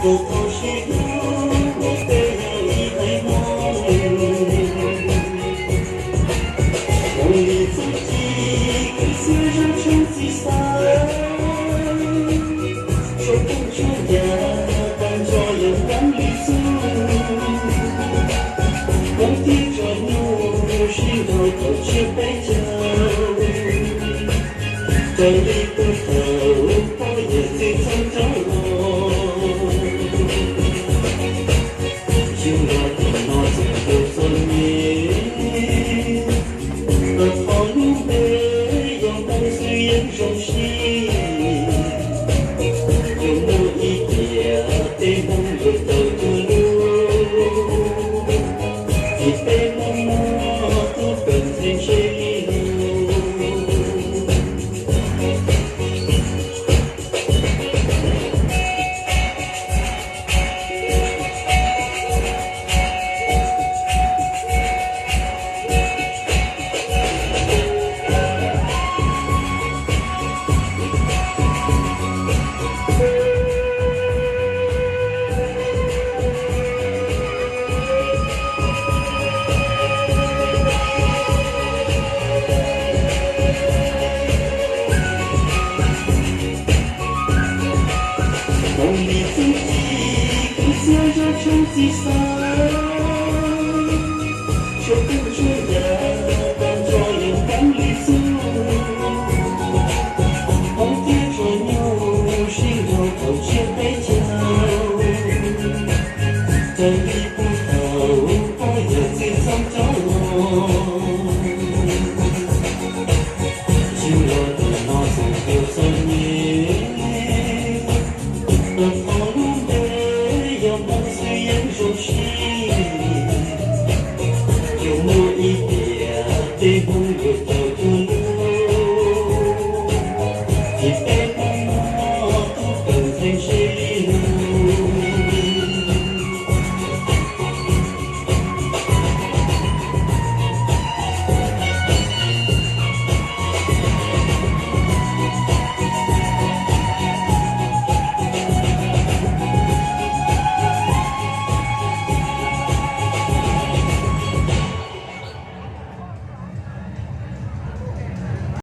都或许不会有一回梦，梦里自己跟随着成绩散，说不出的当作勇敢旅途，梦提着怒，心头口却被叫，这里不头，我也最终着落。就我的那种的尊严，和旁路没有梦虽然熟悉，有某一点的梦又走的路，一杯梦都跟天谁路。梦里自己跟随着成绩散，说不出的当作勇敢旅途，梦跌着牛，心头口却被叫，这里不头，我也最终着落。就我的那种的尊严，和旁路没有梦虽然熟悉，有某一点的梦。